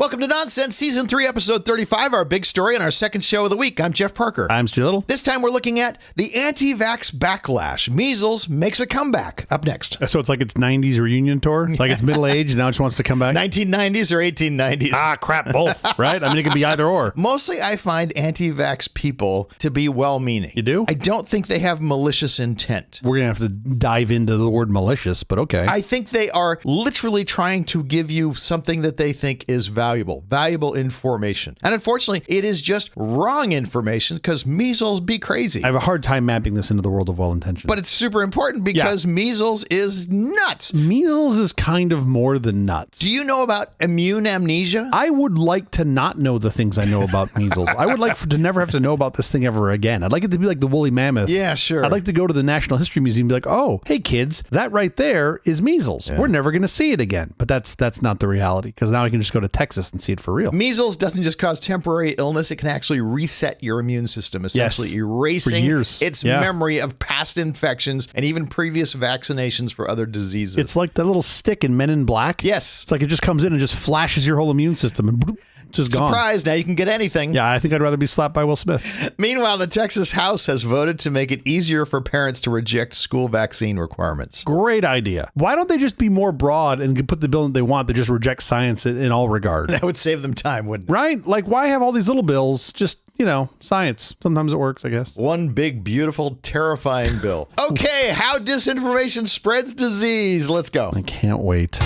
Welcome to Nonsense, Season 3, Episode 35, our big story and our second show of the week. I'm Jeff Parker. I'm Stu Little. This time we're looking at the Anti-Vax Backlash. Measles makes a comeback. Up next. So it's like its 90s reunion tour? Like it's middle age, now it just wants to come back? 1990s or 1890s? Ah, crap, both, right? I mean, it could be either or. Mostly I find anti-vax people to be well-meaning. You do? I don't think they have malicious intent. We're going to have to dive into the word malicious, but okay. I think they are literally trying to give you something that they think is valuable information. And unfortunately, it is just wrong information because measles be crazy. I have a hard time mapping this into the world of well-intentioned. But it's super important because measles is nuts. Measles is kind of more than nuts. Do you know about immune amnesia? I would like to not know the things I know about measles. I would like to never have to know about this thing ever again. I'd like it to be like the woolly mammoth. Yeah, sure. I'd like to go to the National History Museum and be like, oh, hey kids, that right there is measles. Yeah. We're never going to see it again. But that's not the reality because now I can just go to Texas and see it for real. Measles doesn't just cause temporary illness. It can actually reset your immune system, essentially erasing its memory of past infections and even previous vaccinations for other diseases. It's like that little stick in Men in Black. Yes. It's like it just comes in and just flashes your whole immune system and bloop, just gone. Surprise, now you can get anything. Yeah, I think I'd rather be slapped by Will Smith. Meanwhile, the Texas House has voted to make it easier for parents to reject school vaccine requirements. Great idea. Why don't they just be more broad and put the bill that they want to just reject science in all regard? That would save them time, wouldn't it? Right? Like, why have all these little bills? Just, science. Sometimes it works, I guess. One big, beautiful, terrifying bill. Okay, how disinformation spreads disease. Let's go. I can't wait.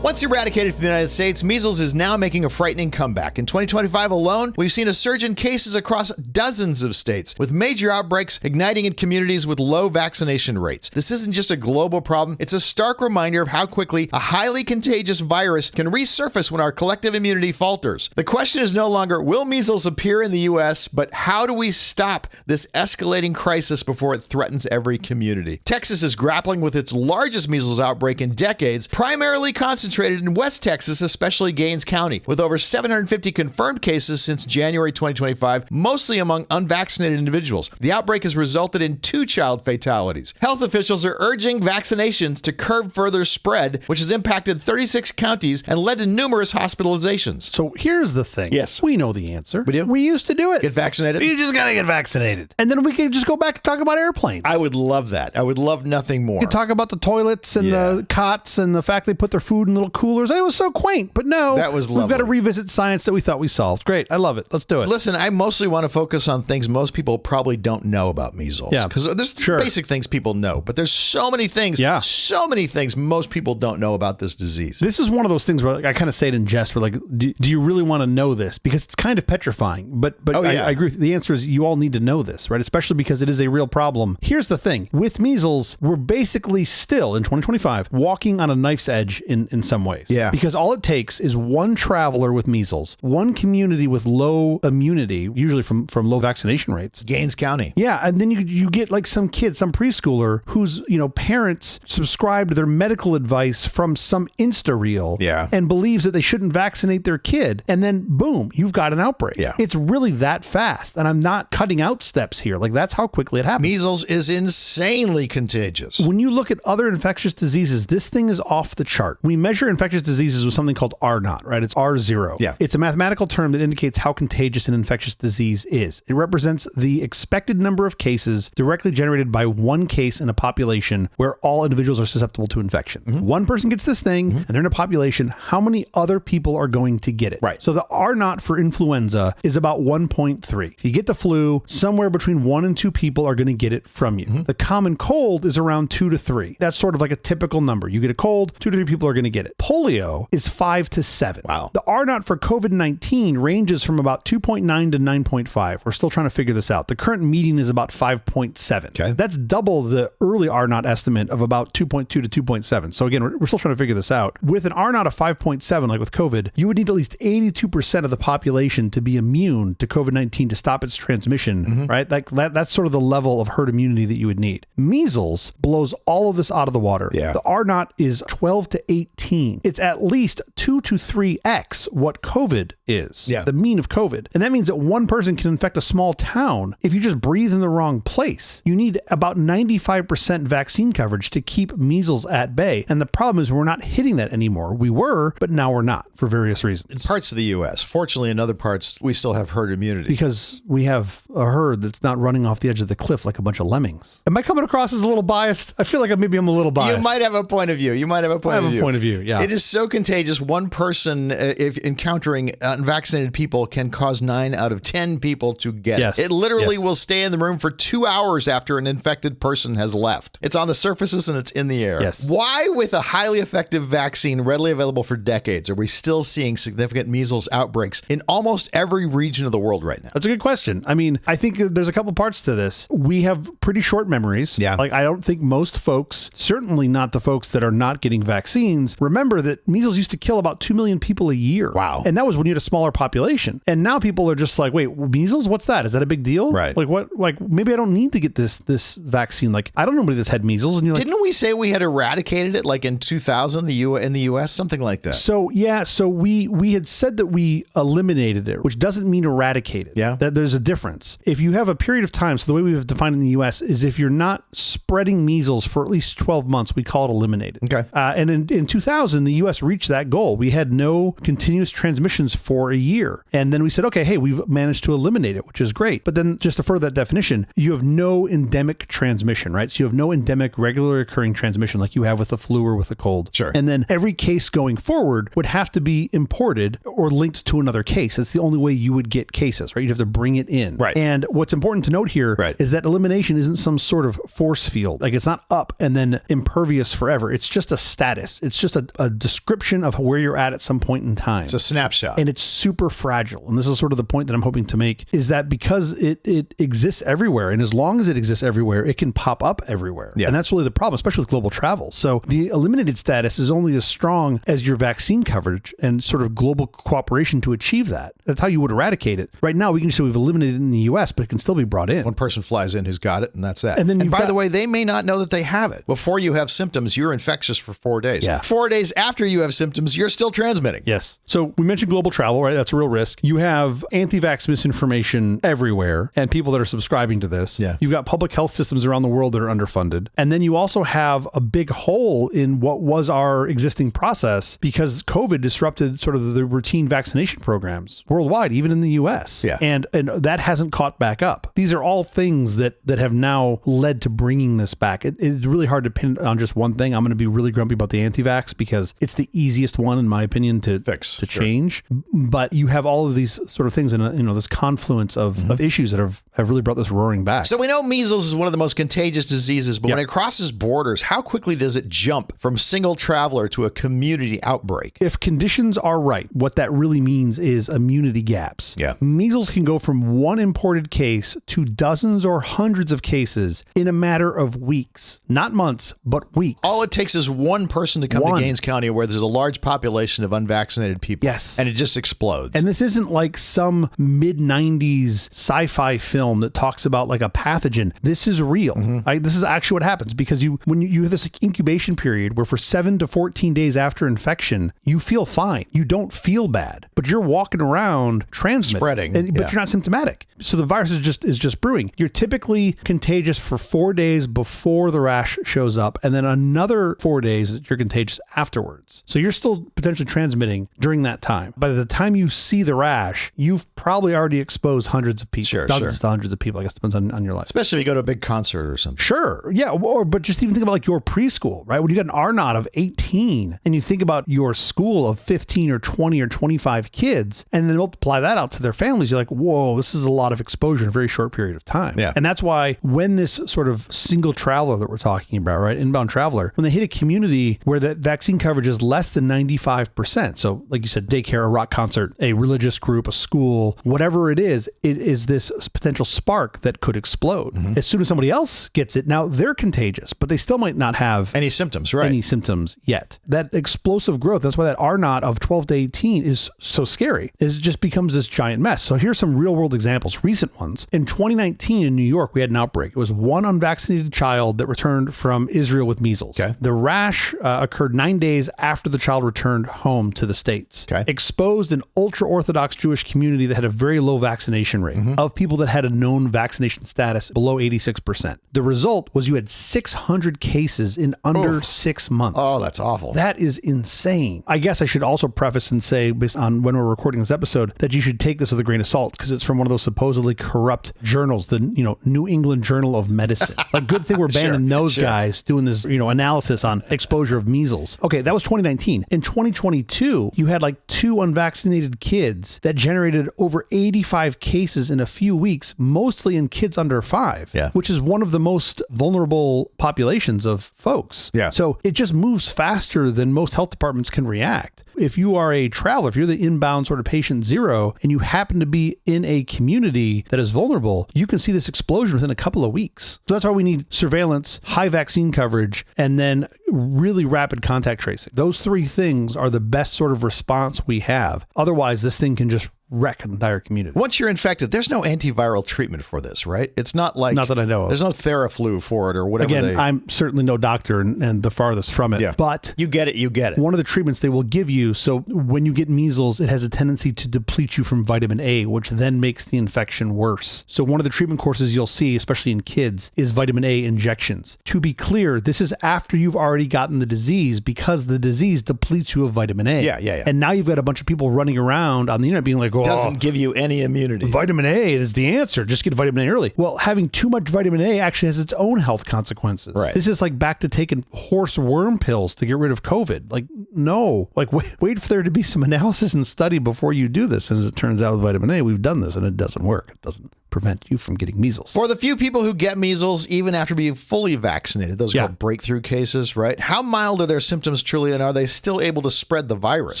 Once eradicated from the United States, measles is now making a frightening comeback. In 2025 alone, we've seen a surge in cases across dozens of states, with major outbreaks igniting in communities with low vaccination rates. This isn't just a global problem, it's a stark reminder of how quickly a highly contagious virus can resurface when our collective immunity falters. The question is no longer, will measles appear in the U.S., but how do we stop this escalating crisis before it threatens every community? Texas is grappling with its largest measles outbreak in decades, primarily concentrated in West Texas, especially Gaines County, with over 750 confirmed cases since January 2025, mostly among unvaccinated individuals. The outbreak has resulted in 2 child fatalities. Health officials are urging vaccinations to curb further spread, which has impacted 36 counties and led to numerous hospitalizations. So here's the thing. Yes. We know the answer. We do? We used to do it. Get vaccinated? You just gotta get vaccinated. And then we can just go back to talk about airplanes. I would love that. I would love nothing more. You can talk about the toilets and the cots and the fact they put their food in little coolers. It was so quaint, but no. That was lovely. We've got to revisit science that we thought we solved. Great. I love it. Let's do it. Listen, I mostly want to focus on things most people probably don't know about measles. Yeah. Because there's basic things people know, but there's so many things, so many things most people don't know about this disease. This is one of those things where I kind of say it in jest, where do you really want to know this? Because it's kind of petrifying, but I agree with you. The answer is you all need to know this, right? Especially because it is a real problem. Here's the thing. With measles, we're basically still, in 2025, walking on a knife's edge in some ways. Yeah. Because all it takes is one traveler with measles, one community with low immunity, usually from low vaccination rates. Gaines County. Yeah, and then you get like some kid, some preschooler whose parents subscribe to their medical advice from some Insta reel and believes that they shouldn't vaccinate their kid, and then boom, you've got an outbreak. Yeah. It's really that fast, and I'm not cutting out steps here. Like that's how quickly it happens. Measles is insanely contagious. When you look at other infectious diseases, this thing is off the chart. We measure infectious diseases with something called R0, right? It's R0. Yeah. It's a mathematical term that indicates how contagious an infectious disease is. It represents the expected number of cases directly generated by one case in a population where all individuals are susceptible to infection. Mm-hmm. One person gets this thing and they're in a population, how many other people are going to get it? Right. So the R0 for influenza is about 1.3. If you get the flu, somewhere between 1 and 2 people are going to get it from you. Mm-hmm. The common cold is around 2 to 3. That's sort of like a typical number. You get a cold, 2 to 3 people are going to get it. Polio is 5 to 7. Wow. The R0 for COVID-19 ranges from about 2.9 to 9.5. We're still trying to figure this out. The current median is about 5.7. Okay. That's double the early R0 estimate of about 2.2 to 2.7. So again, we're still trying to figure this out. With an R0 of 5.7, like with COVID, you would need at least 82% of the population to be immune to COVID-19 to stop its transmission, right? That's sort of the level of herd immunity that you would need. Measles blows all of this out of the water. Yeah. The R0 is 12 to 18. mean. It's at least 2 to 3x what COVID is, the mean of COVID. And that means that one person can infect a small town if you just breathe in the wrong place. You need about 95% vaccine coverage to keep measles at bay. And the problem is we're not hitting that anymore. We were, but now we're not for various reasons. In parts of the U.S. Fortunately, in other parts, we still have herd immunity. Because we have a herd that's not running off the edge of the cliff like a bunch of lemmings. Am I coming across as a little biased? I feel like maybe I'm a little biased. You might have a point of view. I have a point of view, yeah. It is so contagious. One person, if encountering unvaccinated people, can cause 9 out of 10 people to get it. It literally will stay in the room for 2 hours after an infected person has left. It's on the surfaces and it's in the air. Yes. Why, with a highly effective vaccine readily available for decades, are we still seeing significant measles outbreaks in almost every region of the world right now? That's a good question. I mean, I think there's a couple parts to this. We have pretty short memories. Yeah. Like, I don't think most folks, certainly not the folks that are not getting vaccines, remember that measles used to kill about 2 million people a year. Wow. And that was when you had a smaller population. And now people are just like, wait, measles? What's that? Is that a big deal? Right. Like, what? Like, maybe I don't need to get this vaccine. Like, I don't know anybody that's had measles. And you're like, didn't we say we had eradicated it like in 2000 in the U.S., something like that? So, yeah. So we had said that we eliminated it, which doesn't mean eradicated. Yeah. That there's a difference. If you have a period of time, so the way we've defined in the U.S. is if you're not spreading measles for at least 12 months, we call it eliminated. Okay. And in 2000, the U.S. reached that goal. We had no continuous transmissions for a year. And then we said, okay, hey, we've managed to eliminate it, which is great. But then just to further that definition, you have no endemic transmission, right? So you have no endemic regularly occurring transmission like you have with the flu or with the cold. Sure. And then every case going forward would have to be imported or linked to another case. That's the only way you would get cases, right? You'd have to bring it in. Right. And what's important to note here is that elimination isn't some sort of force field. Like, it's not up and then impervious forever. It's just a status. It's just a description of where you're at some point in time. It's a snapshot. And it's super fragile. And this is sort of the point that I'm hoping to make, is that because it exists everywhere, and as long as it exists everywhere, it can pop up everywhere. Yeah. And that's really the problem, especially with global travel. So the eliminated status is only as strong as your vaccine coverage and sort of global cooperation to achieve that. That's how you would eradicate it. Right now, we can say we've eliminated it in the US, but it can still be brought in. One person flies in who's got it, and that's that. And then by the way, they may not know that they have it. Before you have symptoms, you're infectious for 4 days. Yeah. 4 days after you have symptoms, you're still transmitting. Yes. So we mentioned global travel, right? That's a real risk. You have anti-vax misinformation everywhere and people that are subscribing to this. Yeah. You've got public health systems around the world that are underfunded. And then you also have a big hole in what was our existing process because COVID disrupted sort of the routine vaccination programs worldwide, even in the US. Yeah. And that hasn't caught back up. These are all things that have now led to bringing this back. It's really hard to pin on just one thing. I'm going to be really grumpy about the anti-vax because it's the easiest one, in my opinion, to fix, to change. But you have all of these sort of things in this confluence of issues that have really brought this roaring back. So we know measles is one of the most contagious diseases, but when it crosses borders, how quickly does it jump from single traveler to a community outbreak? If conditions are right, what that really means is immunity gaps. Yeah. Measles can go from one imported case to dozens or hundreds of cases in a matter of weeks, not months, but weeks. All it takes is one person to come to Gaines County where there's a large population of unvaccinated people. Yes. And it just explodes. And this isn't like some mid-90s sci-fi film that talks about like a pathogen. This is real. This is actually what happens because when you have this incubation period where for 7 to 14 days after infection, you feel fine. You don't feel bad, but you're walking around transmitting. Spreading. But you're not symptomatic. So the virus is just brewing. You're typically contagious for 4 days before the rash shows up, and then another 4 days that you're contagious afterwards. So you're still potentially transmitting during that time. By the time you see the rash, you've probably already exposed hundreds of people. Dozens to hundreds of people. I guess it depends on your life. Especially if you go to a big concert or something. Sure. Yeah. But just even think about like your preschool, right? When you got an R0 of 18 and you think about your school of 15 or 20 or 25 kids and then multiply that out to their families, you're like, whoa, this is a lot of exposure in a very short period of time. Yeah. And that's why when this sort of single traveler that we're talking about, right, inbound traveler, when they hit a community where that vaccine coverage is less than 95%, so like you said, daycare, a rock concert, a religious group, a school, whatever it is this potential spark that could explode. As soon as somebody else gets it, now they're contagious, but they still might not have any symptoms, right? Any symptoms yet. That explosive growth, that's why that R0 of 12 to 18 is so scary. It just becomes this giant mess. So here's some real world examples, recent ones. In 2019 in New York, we had an outbreak. It was one unvaccinated child that returned from Israel with measles. Okay. The rash occurred 9 days days after the child returned home to the States. Okay. Exposed an ultra-Orthodox Jewish community that had a very low vaccination rate of people that had a known vaccination status below 86%. The result was you had 600 cases in under 6 months. Oh, that's awful. That is insane. I guess I should also preface and say, based on when we're recording this episode, that you should take this with a grain of salt because it's from one of those supposedly corrupt journals, the New England Journal of Medicine. Like, good thing we're banning those guys doing this, analysis on exposure of measles. Okay, that was 2019. In 2022, you had like 2 unvaccinated kids that generated over 85 cases in a few weeks, mostly in kids under 5, which is one of the most vulnerable populations of folks. Yeah. So it just moves faster than most health departments can react. If you are a traveler, if you're the inbound sort of patient zero, and you happen to be in a community that is vulnerable, you can see this explosion within a couple of weeks. So that's why we need surveillance, high vaccine coverage, and then really rapid contact tracing. Those 3 things are the best sort of response we have. Otherwise, this thing can just wreck an entire community. Once you're infected, there's no antiviral treatment for this, right? It's not like... Not that I know of. There's no Theraflu for it or whatever. Again, I'm certainly no doctor and the farthest from it. Yeah. But... You get it. One of the treatments they will give you, so when you get measles, it has a tendency to deplete you from vitamin A, which then makes the infection worse. So one of the treatment courses you'll see, especially in kids, is vitamin A injections. To be clear, this is after you've already gotten the disease because the disease depletes you of vitamin A. Yeah. And now you've got a bunch of people running around on the internet being like, doesn't give you any immunity. Vitamin A is the answer. Just get vitamin A early. Well, having too much vitamin A actually has its own health consequences. Right. This is like back to taking horse worm pills to get rid of COVID. Like, no. Like, wait for there to be some analysis and study before you do this. And as it turns out with vitamin A, we've done this and it doesn't work. It doesn't prevent you from getting measles. For the few people who get measles, even after being fully vaccinated, those are called breakthrough cases, right? How mild are their symptoms truly, and are they still able to spread the virus?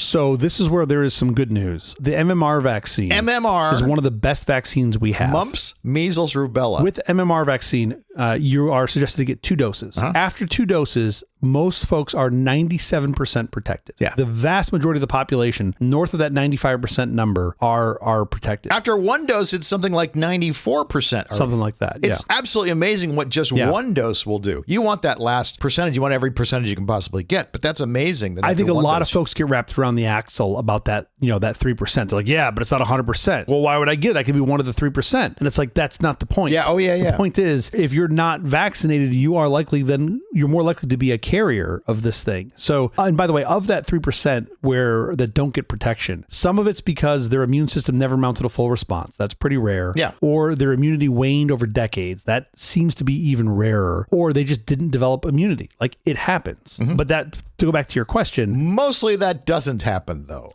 So this is where there is some good news. The MMR vaccine is one of the best vaccines we have. Mumps, measles, rubella. With MMR vaccine, you are suggested to get 2 doses. After 2 doses, most folks are 97% protected. Yeah. The vast majority of the population, north of that 95% number, are protected. After 1 dose, it's something like 94%. Something like that. It's absolutely amazing what just 1 dose will do. You want that last percentage. You want every percentage you can possibly get, but that's amazing. That I think a lot of folks get wrapped around the axle about that, that 3%. They're like, yeah, but it's not 100%. Well, why would I get it? I could be one of the 3%. And it's like, that's not the point. Yeah. The point is, if you're not vaccinated, you're more likely to be a carrier of this thing. So, and by the way, of that 3% that don't get protection, some of it's because their immune system never mounted a full response. That's pretty rare. Yeah. Or their immunity waned over decades. That seems to be even rarer. Or they just didn't develop immunity. Like, it happens. But that, to go back to your question, mostly that doesn't happen though.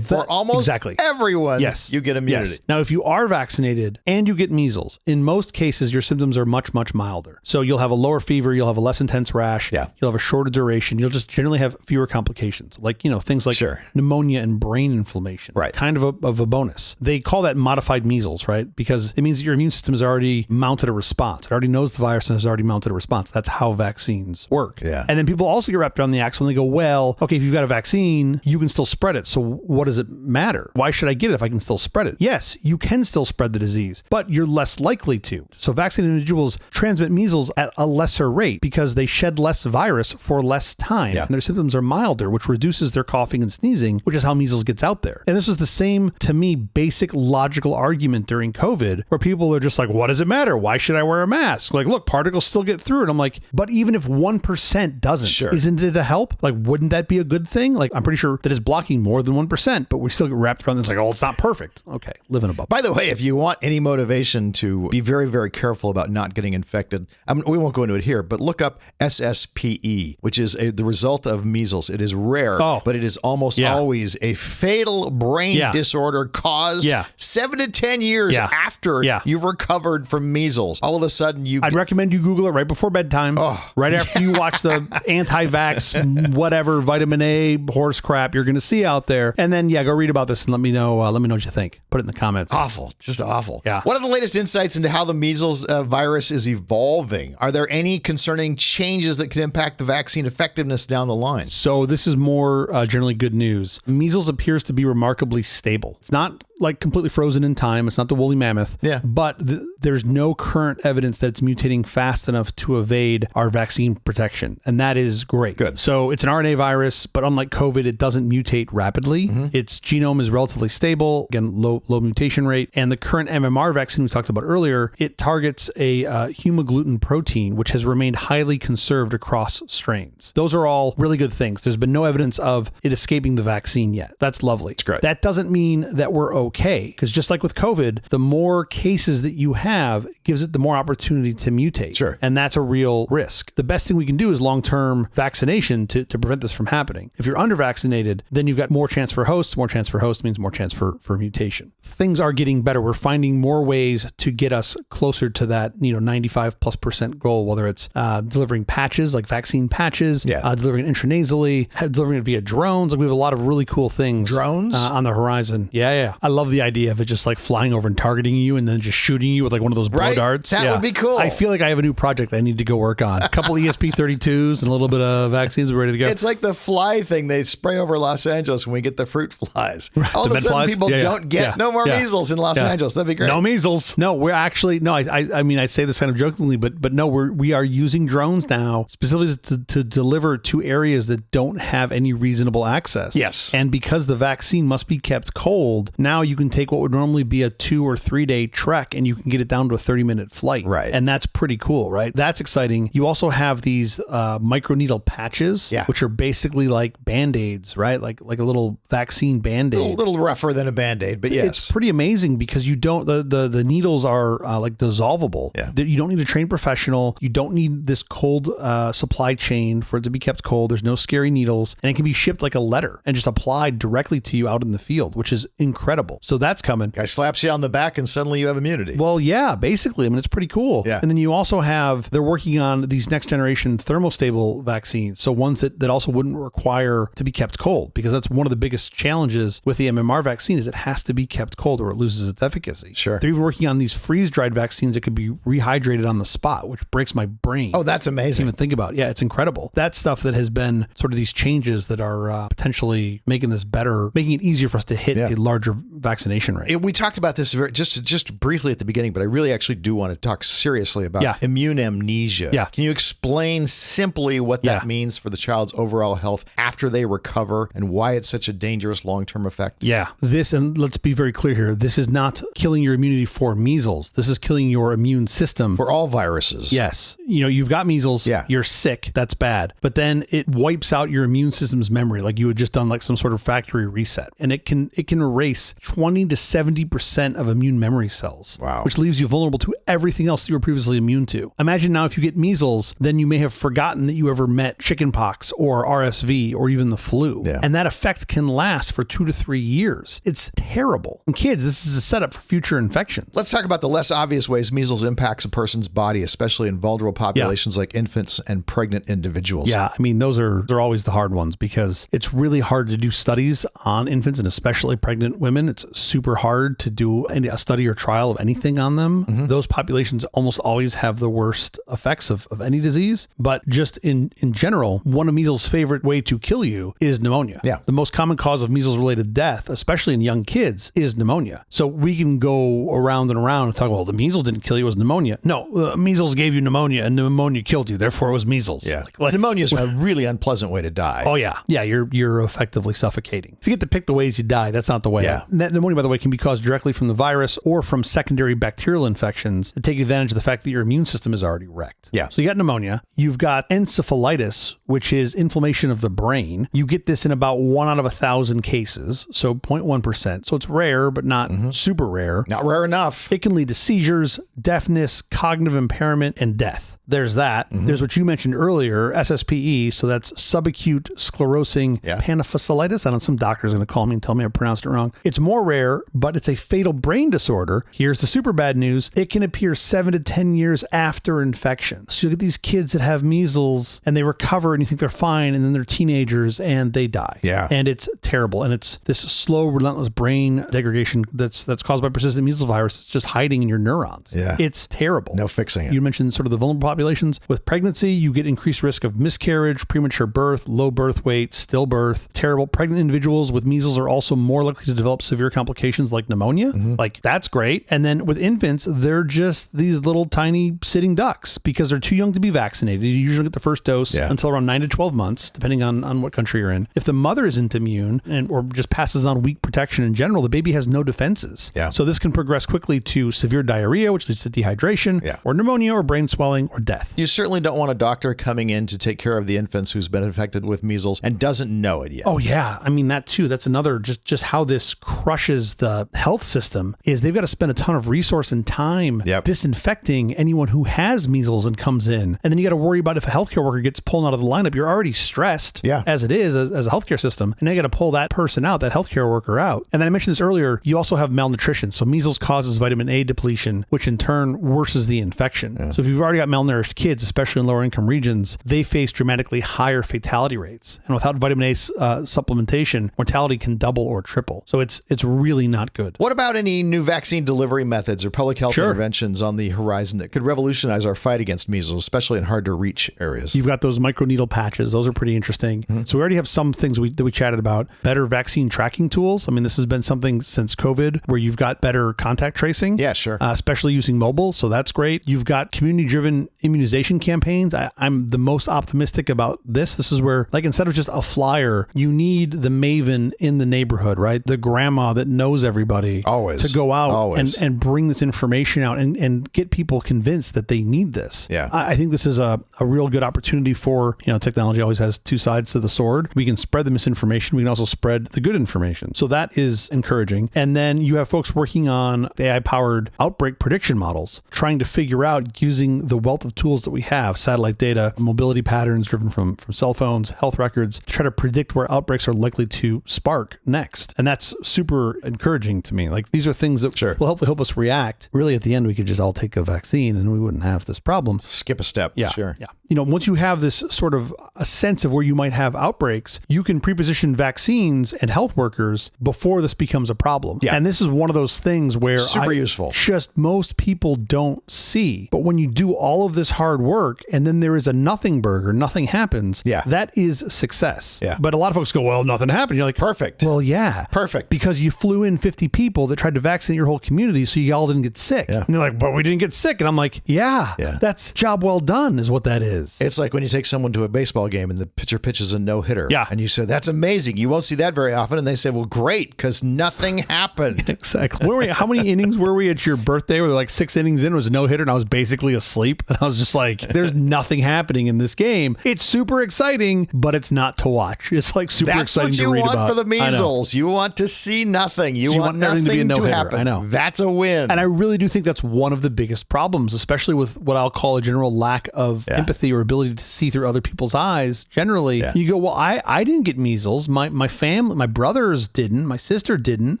For almost everyone, you get immunity. Yes. Now, if you are vaccinated and you get measles, in most cases, your symptoms are much, much milder. So you'll have a lower fever, you'll have a less intense rash, you'll have a shorter duration, you'll just generally have fewer complications, like, things like pneumonia and brain inflammation. Right. Kind of a bonus. They call that modified measles, right? Because it means that your immune system has already mounted a response. It already knows the virus and has already mounted a response. That's how vaccines work. Yeah. And then people also get wrapped around the axle and they go, well, okay, if you've got a vaccine, you can still spread it. So what does it matter? Why should I get it if I can still spread it? Yes, you can still spread the disease, but you're less likely to. So vaccinated individuals transmit measles at a lesser rate because they shed less virus for less time. And their symptoms are milder, which reduces their coughing and sneezing, which is how measles gets out there. And this was the same, to me, basic logical argument during COVID, where people are just like, what does it matter? Why should I wear a mask? Like, look, particles still get through it. I'm like, but even if 1% doesn't, isn't it a help? Like, wouldn't that be a good thing? Like, I'm pretty sure that it's blocking more than 1%, but we still get wrapped around this like, oh, it's not perfect. Okay, live in a bubble. By the way, if you want any motivation to be very, very careful about not getting infected, we won't go into it here, but look up SSPE, which is the result of measles. It is rare, but it is almost always a fatal brain disorder caused 7 to 10 years after you've recovered from measles. All of a sudden, I'd recommend you Google it right before bedtime, right after you watch the Anti-Vax, whatever, vitamin A, horse crap you're going to see out there. And then, go read about this and let me know what you think. Put it in the comments. Awful. Just awful. Yeah. What are the latest insights into how the measles virus is evolving? Are there any concerning changes that could impact the vaccine effectiveness down the line? So this is more generally good news. Measles appears to be remarkably stable. It's not like completely frozen in time. It's not the woolly mammoth. Yeah. But there's no current evidence that it's mutating fast enough to evade our vaccine protection. And that is great. Good. So it's an RNA virus, but unlike COVID, it doesn't mutate rapidly. Its genome is relatively stable. Again, low mutation rate. And the current MMR vaccine we talked about earlier, it targets a hemagglutinin protein, which has remained highly conserved across strains. Those are all really good things. There's been no evidence of it escaping the vaccine yet. That's lovely. That's great. That doesn't mean that we're okay, because just like with COVID, the more cases that you have gives it the more opportunity to mutate. Sure. And that's a real risk. The best thing we can do is long-term vaccination to prevent this from happening. If you're under-vaccinated, then you've got more chance for hosts. More chance for hosts means more chance for mutation. Things are getting better. We're finding more ways to get us closer to that 95+% goal, whether it's delivering patches, like vaccine patches, delivering it intranasally, delivering it via drones. Like we have a lot of really cool things. Drones? On the horizon. Yeah. I love the idea of it just like flying over and targeting you and then just shooting you with like one of those blow darts. That would be cool. I feel like I have a new project I need to go work on. A couple ESP32s and a little bit of vaccines. We're ready to go. It's like the fly thing they spray over Los Angeles when we get the fruit flies. All of The a sudden, flies? people don't get no more measles in Los Angeles. That'd be great. No measles. No, we're actually, I mean, I say this kind of jokingly, but no, we are using drones now specifically to deliver to areas that don't have any reasonable access. Yes. And because the vaccine must be kept cold, now you can take what would normally be a 2 or 3 day trek and you can get it down to a 30-minute flight. Right. And that's pretty cool, right? That's exciting. You also have these microneedle patches, which are basically like Band-Aids, right? Like a little vaccine Band-Aid. A little rougher than a Band-Aid, but yes. It's pretty amazing because you don't, the needles are like dissolvable. Yeah. You don't need a trained professional. You don't need this cold supply chain for it to be kept cold. There's no scary needles, and it can be shipped like a letter and just applied directly to you out in the field, which is incredible. So that's coming. Guy slaps you on the back and suddenly you have immunity. Well, yeah, basically. I mean, it's pretty cool. Yeah. And then you also they're working on these next generation thermostable vaccines. So ones that also wouldn't require to be kept cold, because that's one of the biggest challenges with the MMR vaccine is it has to be kept cold or it loses its efficacy. Sure. They're even working on these freeze-dried vaccines that could be rehydrated on the spot, which breaks my brain. Oh, that's amazing. To even think about. Yeah, it's incredible. That's stuff that has been sort of these changes that are potentially making this better, making it easier for us to hit a larger vaccination rate. We talked about this just briefly at the beginning, but I really actually do want to talk seriously about immune amnesia. Yeah. Can you explain simply what that means for the child's overall health after they recover and why it's such a dangerous long-term effect? Yeah. And let's be very clear here, this is not killing your immunity for measles. This is killing your immune system. For all viruses. Yes. You've got measles. Yeah. You're sick. That's bad. But then it wipes out your immune system's memory, like you had just done like some sort of factory reset. And it can erase 20 to 70% of immune memory cells. Wow. Which leaves you vulnerable to everything else that you were previously immune to. Imagine now if you get measles, then you may have forgotten that you ever met chickenpox or RSV or even the flu. Yeah. And that effect can last for 2 to 3 years. It's terrible. In kids, this is a setup for future infections. Let's talk about the less obvious ways measles impacts a person's body, especially in vulnerable populations like infants and pregnant individuals. Yeah, I mean, they're always the hard ones because it's really hard to do studies on infants and especially pregnant women. It's super hard to do a study or trial of anything on them. Mm-hmm. Those populations almost always have the worst effects of any disease. But just in general, one of measles' favorite way to kill you is pneumonia. Yeah. The most common cause of measles-related death, especially in young kids, is pneumonia. So we can go around and around and talk, well, the measles didn't kill you, it was pneumonia. No, measles gave you pneumonia and pneumonia killed you. Therefore, it was measles. Yeah. Pneumonia is a really unpleasant way to die. Oh, yeah. Yeah, you're effectively suffocating. If you get to pick the ways you die, that's not the way. Yeah. That pneumonia, by the way, can be caused directly from the virus or from secondary bacterial infections that take advantage of the fact that your immune system is already wrecked. Yeah. So you got pneumonia. You've got encephalitis, which is inflammation of the brain. You get this in about 1 out of 1,000 cases, so 0.1%. So it's rare, but not super rare. Not rare enough. It can lead to seizures, deafness, cognitive impairment, and death. There's that. Mm-hmm. There's what you mentioned earlier, SSPE. So that's subacute sclerosing panophysitis. I don't know, some doctor's going to call me and tell me I pronounced it wrong. It's more rare, but it's a fatal brain disorder. Here's the super bad news. It can appear 7 to 10 years after infection. So you get these kids that have measles and they recover and you think they're fine. And then they're teenagers and they die. Yeah. And it's terrible. And it's this slow, relentless brain degradation that's caused by persistent measles virus. It's just hiding in your neurons. Yeah. It's terrible. No fixing it. You mentioned sort of the vulnerable population. populations. With pregnancy, you get increased risk of miscarriage, premature birth, low birth weight, stillbirth. Terrible. Pregnant individuals with measles are also more likely to develop severe complications like pneumonia. Like, that's great. And then with infants, they're just these little tiny sitting ducks because they're too young to be vaccinated. You usually get the first dose until around 9 to 12 months, depending on what country you're in. If the mother isn't immune or just passes on weak protection in general, the baby has no defenses. So this can progress quickly to severe diarrhea, which leads to dehydration, or pneumonia, or brain swelling, or death. You certainly don't want a doctor coming in to take care of the infants who's been infected with measles and doesn't know it yet. Oh yeah, I mean that too. That's another just how this crushes the health system is they've got to spend a ton of resource and time disinfecting anyone who has measles and comes in, and then you got to worry about if a healthcare worker gets pulled out of the lineup. You're already stressed as it is as a healthcare system, and now you got to pull that person out, that healthcare worker out. And then I mentioned this earlier. You also have malnutrition. So measles causes vitamin A depletion, which in turn worsens the infection. So if you've already got malnourished kids, especially in lower income regions, they face dramatically higher fatality rates. And without vitamin A supplementation, mortality can double or triple. So it's really not good. What about any new vaccine delivery methods or public health interventions on the horizon that could revolutionize our fight against measles, especially in hard to reach areas? You've got those microneedle patches. Those are pretty interesting. So we already have some things that we chatted about. Better vaccine tracking tools. I mean, this has been something since COVID where you've got better contact tracing. Yeah, sure. Especially using mobile. So that's great. You've got community-driven immunization campaigns. I'm the most optimistic about this. This is where, like, instead of just a flyer, you need the maven in the neighborhood, right? The grandma that knows everybody to go out and bring this information out and get people convinced that they need this. I think this is a real good opportunity for, technology always has two sides to the sword. We can spread the misinformation. We can also spread the good information. So that is encouraging. And then you have folks working on AI-powered outbreak prediction models, trying to figure out, using the wealth of tools that we have, satellite data, mobility patterns driven from cell phones, health records, to try to predict where outbreaks are likely to spark next. And that's super encouraging to me. Like, these are things that will hopefully help us react. Really, at the end, we could just all take a vaccine and we wouldn't have this problem. Skip a step. Sure. Once you have this sort of a sense of where you might have outbreaks, you can pre-position vaccines and health workers before this becomes a problem. And this is one of those things where super useful. Just most people don't see. But when you do all of this hard work and then there is a nothing burger, nothing happens, that is success. But a lot of folks go, well, nothing happened. You're like, perfect. Well, perfect. Because you flew in 50 people that tried to vaccinate your whole community so you all didn't get sick. And they're like, but we didn't get sick. And I'm like, that's job well done is what that is. It's like when you take someone to a baseball game and the pitcher pitches a no-hitter. And you say, that's amazing. You won't see that very often. And they say, well, great, because nothing happened. Exactly. How many innings were we at your birthday where they're like 6 innings in, it was a no-hitter, and I was basically asleep? And I was just like, there's nothing happening in this game. It's super exciting, but it's not to watch. It's like super exciting to read about. That's what you want for the measles. You want to see nothing. You want nothing to be a no-hitter. Happen. I know. That's a win. And I really do think that's one of the biggest problems, especially with what I'll call a general lack of empathy or ability to see through other people's eyes. Generally, you go, well, I didn't get measles. My family, my brothers didn't. My sister didn't.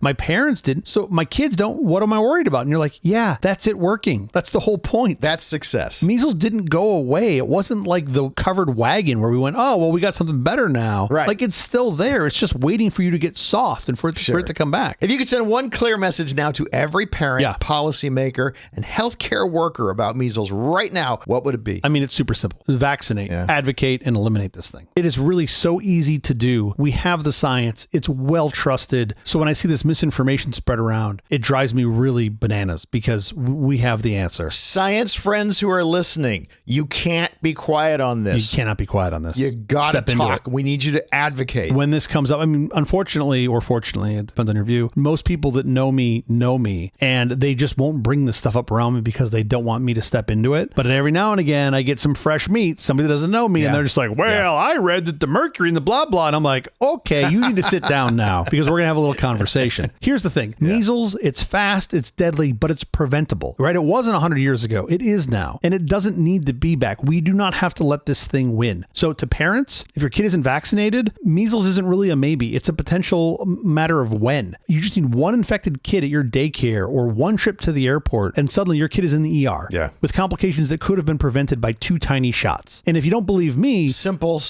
My parents didn't. So my kids don't. What am I worried about? And you're like, yeah, that's it working. That's the whole point. That's success. Measles didn't go away. It wasn't like the covered wagon where we went, oh, well, we got something better now. Right. Like, it's still there. It's just waiting for you to get soft and for it to come back. If you could send one clear message now to every parent, policymaker, and healthcare worker about measles right now, what would it be? I mean, it's super simple. Vaccinate, advocate, and eliminate this thing. It is really so easy to do. We have the science. It's well trusted. So when I see this misinformation spread around, it drives me really bananas because we have the answer. Science friends who are listening, you can't be quiet on this. You cannot be quiet on this. You gotta talk. We need you to advocate. When this comes up, I mean, unfortunately or fortunately, it depends on your view, most people that know me, and they just won't bring this stuff up around me because they don't want me to step into it. But every now and again, I get some fresh meat, somebody that doesn't know me, and they're just like, well, I read that the mercury and the blah, blah. And I'm like, okay, you need to sit down now because we're going to have a little conversation. Here's the thing. Measles, it's fast, it's deadly, but it's preventable, right? It wasn't 100 years ago. It is now. And it doesn't need to be back. We do not have to let this thing win. So to parents, if your kid isn't vaccinated, measles isn't really a maybe. It's a potential matter of when. You just need one infected kid at your daycare or one trip to the airport, and suddenly your kid is in the ER with complications that could have been prevented by 2 tiny shots. And if you don't believe me, simple,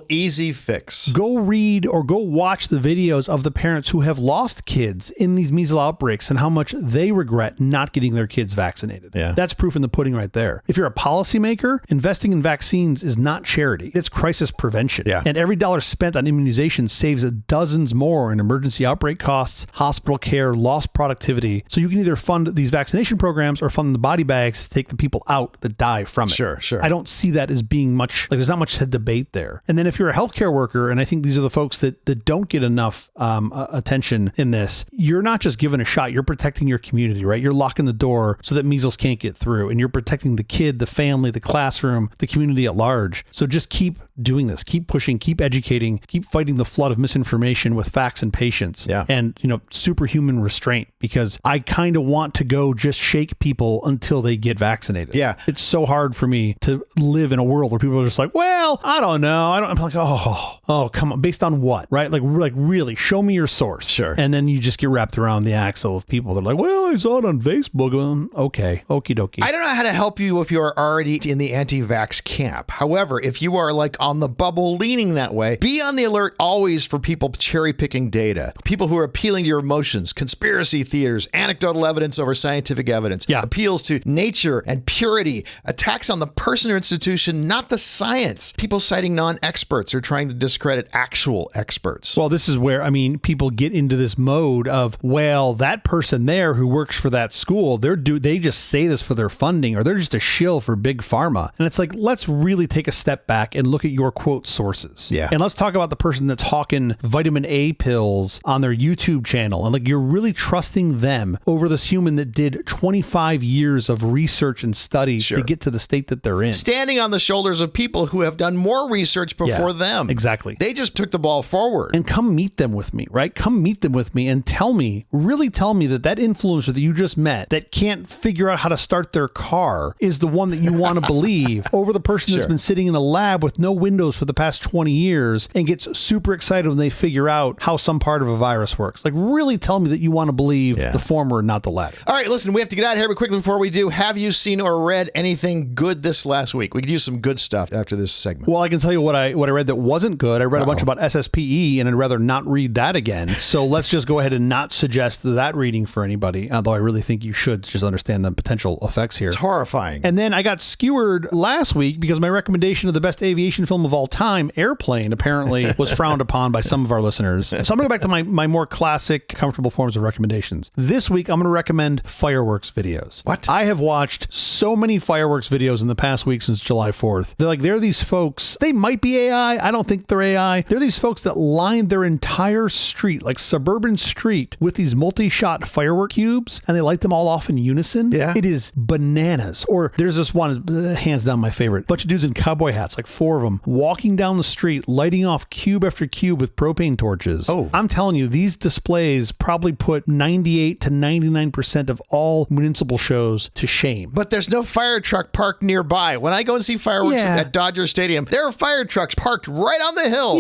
easy fix. Go read or go watch the videos of the parents who have lost kids in these measles outbreaks and how much they regret not getting their kids vaccinated. That's proof in the pudding right there. If you're a policymaker, investing in vaccines is not charity. It's crisis prevention. Yeah. And every dollar spent on immunization saves dozens more in emergency outbreak costs, hospital care, lost productivity. So you can either fund these vaccination programs or fund the body bags to take the people out that die from it. Sure. I don't see that as being much, like there's not much debate there. And then if you're a healthcare worker, and I think these are the folks that don't get enough attention in this, you're not just given a shot, you're protecting your community, right? You're locking the door so that measles can't get through, and you're protecting the kid, the family, the classroom, the community at large. So just keep doing this, keep pushing, keep educating, keep fighting the flood of misinformation with facts and patience. Yeah. And, superhuman restraint, because I kind of want to go just shake people until they get vaccinated. Yeah. It's so hard for me to live in a world where people are just like, well, I don't know. I'm like, oh, come on. Based on what, right? Like really show me your source. Sure. And then you just get wrapped around the axle of people that are like, well, I saw it on Facebook. Okay. Okie dokie. I don't know how to help you if you're already in the anti-vax camp. However, if you are like on the bubble leaning that way, be on the alert always for people cherry picking data, people who are appealing to your emotions, conspiracy theaters, anecdotal evidence over scientific evidence, appeals to nature and purity, attacks on the person or institution, not the science, people citing non-experts or trying to discredit actual experts. Well, this is where, people get into this mode of, well, that person there who works for that school, they just say this for their funding, or they're just a shill for big pharma. And it's like, let's really take a step back and look at your quote sources. Yeah. And let's talk about the person that's hawking vitamin A pills on their YouTube channel. And like, you're really trusting them over this human that did 25 years of research and study to get to the state that they're in. Standing on the shoulders of people who have done more research before them. Exactly. They just took the ball forward. And come meet them with me, right? Come meet them with me and really tell me that influencer that you just met that can't figure out how to start their car is the one that you want to believe over the person that's been sitting in a lab with no windows for the past 20 years and gets super excited when they figure out how some part of a virus works. Like, really tell me that you want to believe the former, not the latter. All right, listen, we have to get out of here, but quickly before we do, have you seen or read anything good this last week? We could use some good stuff after this segment. Well, I can tell you what I read that wasn't good. I read a bunch about SSPE, and I'd rather not read that again. So let's just go ahead and not suggest that reading for anybody, although I really think you should just understand the potential effects here. It's horrifying. And then I got skewered last week because my recommendation of the best aviation film of all time, Airplane, apparently was frowned upon by some of our listeners. So I'm going to go back to my more classic, comfortable forms of recommendations. This week, I'm going to recommend fireworks videos. What? I have watched so many fireworks videos in the past week since July 4th. They're these folks, they might be AI. I don't think they're AI. They're these folks that line their entire street, like suburban street, with these multi-shot firework cubes, and they light them all off in unison. Yeah. It is bananas. Or there's this one, hands down my favorite, bunch of dudes in cowboy hats, like 4 of them, walking down the street, lighting off cube after cube with propane torches. Oh. I'm telling you, these displays probably put 98 to 99% of all municipal shows to shame. But there's no fire truck parked nearby. When I go and see fireworks at Dodger Stadium, there are fire trucks parked right on the hill,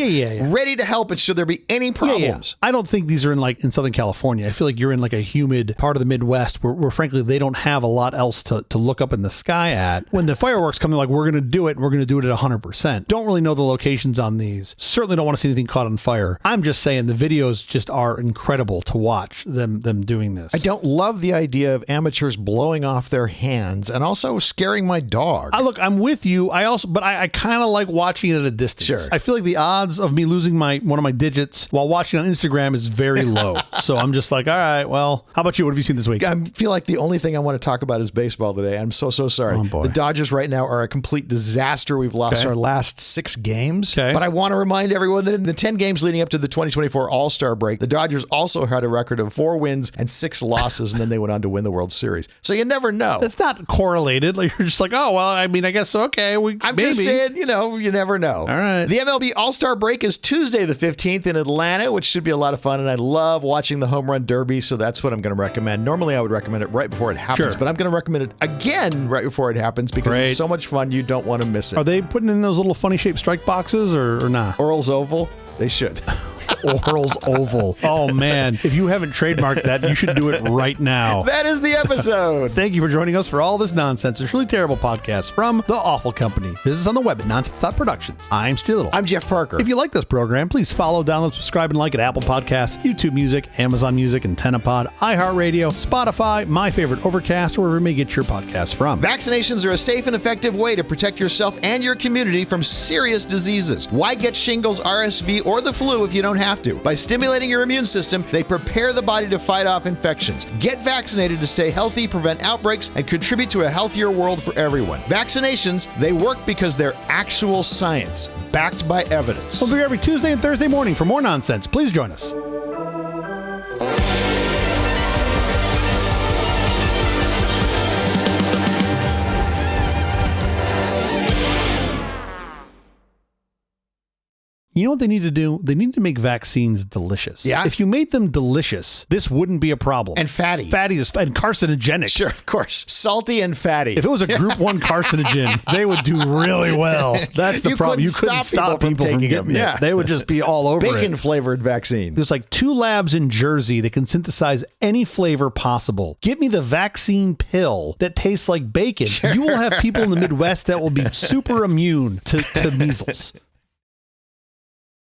ready to help should there be any problems. I don't think these are in Southern California. I feel like you're in like a humid part of the Midwest where frankly, they don't have a lot else to look up in the sky at. When the fireworks come, they're like, we're going to do it, and we're going to do it at 100%. Don't really know the locations on these. Certainly don't want to see anything caught on fire. I'm just saying the videos just are incredible to watch them doing this. I don't love the idea of amateurs blowing off their hands and also scaring my dog. Look, I'm with you. But I kind of like watching it at a distance. Sure. I feel like the odds of me losing one of my digits while watching on Instagram is very low. So I'm just like, all right, well, how about you? What have you seen this week? I feel like the only thing I want to talk about is baseball today. I'm so sorry. Oh, boy. The Dodgers right now are a complete disaster. We've lost our last 6 games. Okay. But I want to remind everyone that in the 10 games leading up to the 2024 All-Star break, the Dodgers also had a record of 4 wins and 6 losses, and then they went on to win the World Series. So you never know. That's not correlated. Like, you're just like, oh, well, I mean, I guess, okay. I'm just saying, you never know. All right. The MLB All-Star break is Tuesday the 15th in Atlanta, which should be a lot of fun, and I love watching the home run derby, so that's what I'm going to recommend. Normally, I would recommend it right before it happens, but I'm going to recommend it again right before it happens because it's so much fun, you don't want to miss it. Are they putting in those little funny-shaped strike boxes or not? Oral's Oval? They should. Oral's Oval. Oh, man. If you haven't trademarked that, you should do it right now. That is the episode. Thank you for joining us for all this nonsense. It's really terrible podcast from The Awful Company. Visit us on the web at nonsense.productions. I'm Stu Little. I'm Jeff Parker. If you like this program, please follow, download, subscribe, and like at Apple Podcasts, YouTube Music, Amazon Music, AntennaPod, iHeartRadio, Spotify, my favorite Overcast, or wherever you may get your podcasts from. Vaccinations are a safe and effective way to protect yourself and your community from serious diseases. Why get shingles, RSV, or the flu if you don't have to? By stimulating your immune system, they prepare the body to fight off infections. Get vaccinated to stay healthy, prevent outbreaks, and contribute to a healthier world for everyone. Vaccinations, they work because they're actual science, backed by evidence. We'll be here every Tuesday and Thursday morning for more nonsense. Please join us. You know what they need to do? They need to make vaccines delicious. Yeah. If you made them delicious, this wouldn't be a problem. And fatty. Fatty is and carcinogenic. Sure, of course. Salty and fatty. If it was a group 1 carcinogen, they would do really well. That's the problem. You couldn't stop people from getting it. Yeah. They would just be all over it. Bacon-flavored vaccine. There's like 2 labs in Jersey that can synthesize any flavor possible. Give me the vaccine pill that tastes like bacon. Sure. You will have people in the Midwest that will be super immune to measles.